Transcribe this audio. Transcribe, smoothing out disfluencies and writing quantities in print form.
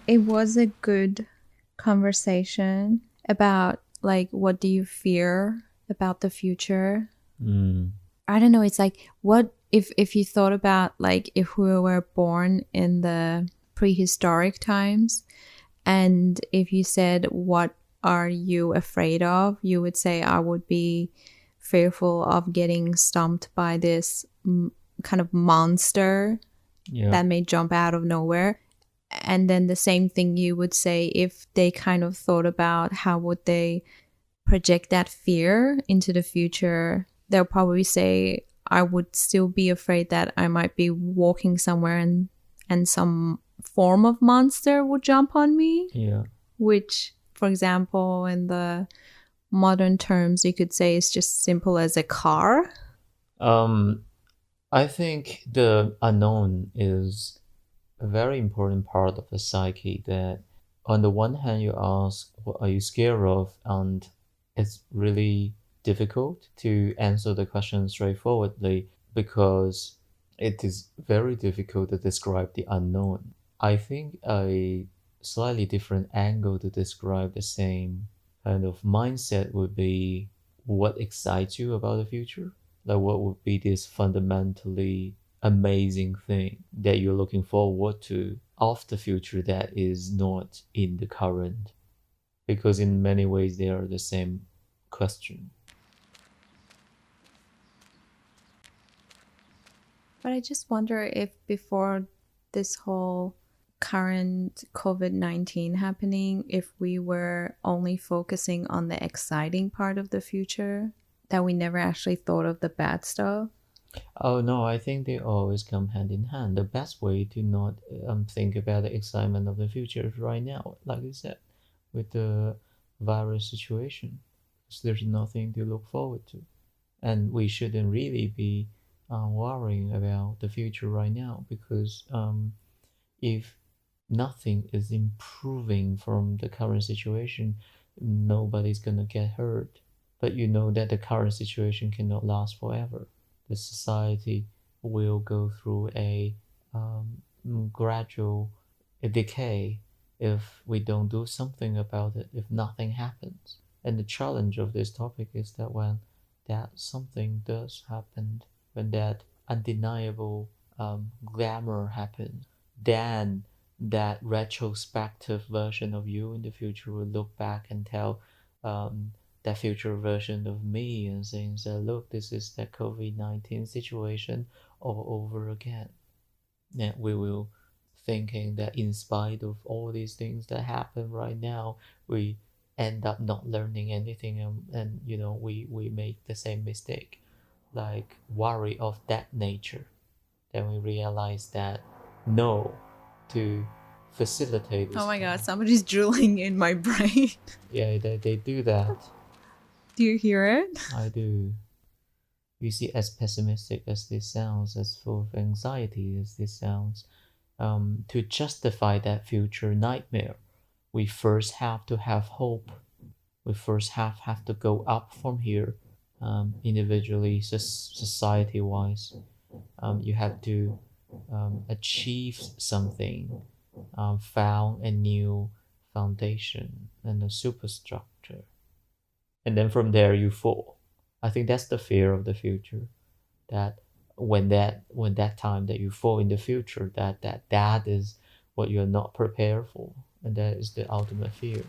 It was a good conversation about like what do you fear about the future? Mm, I don't know, it's like what if you thought about like if we were born in the prehistoric times and if you said what are you afraid of, you would say I would be fearful of getting stumped by this kind of monster yeah. that may jump out of nowhere. And then the same thing you would say if they kind of thought about how would they project that fear into the future, they'll probably say I would still be afraid that I might be walking somewhere and some form of monster would jump on me, Yeah. which for example in the modern terms you could say is just simple as a car. Um, I think the unknown is a very important part of the psyche that on the one hand you ask what are you scared of, and it's really difficult to answer the question straightforwardly because it is very difficult to describe the unknown. I think a slightly different angle to describe the same kind of mindset would be what excites you about the future. Like what would be this fundamentally amazing thing that you're looking forward to of the future that is not in the current? Because in many ways they are the same question. But I just wonder if before this whole current COVID-19 happening, if we were only focusing on the exciting part of the future, that we never actually thought of the bad stuff. Oh no, I think they always come hand in hand. The best way to not think about the excitement of the future is right now, like you said, with the virus situation. Because there's nothing to look forward to. And we shouldn't really be worrying about the future right now because if nothing is improving from the current situation, nobody's gonna get hurt. But you know that the current situation cannot last forever. The society will go through a um, gradual decay if we don't do something about it, if nothing happens. And the challenge of this topic is that when that something does happen, when that undeniable glamour happens, then that retrospective version of you in the future will look back and tell that future version of me and saying, so look, this is the COVID-19 situation all over again. And we will thinking that in spite of all these things that happen right now, we end up not learning anything, and we make the same mistake, like worry of that nature. Then we realize that no, to facilitate Oh this my kind god, of, somebody's drilling in my brain. yeah, they do that. Do you hear it? I do. You see, as pessimistic as this sounds, as full of anxiety as this sounds, to justify that future nightmare, we first have to have hope. We first have to go up from here, individually, society wise. You have to achieve something, found a new foundation and a superstructure, and then from there you fall. I think that's the fear of the future. That when that time that you fall in the future, that is what you're not prepared for, and that is the ultimate fear.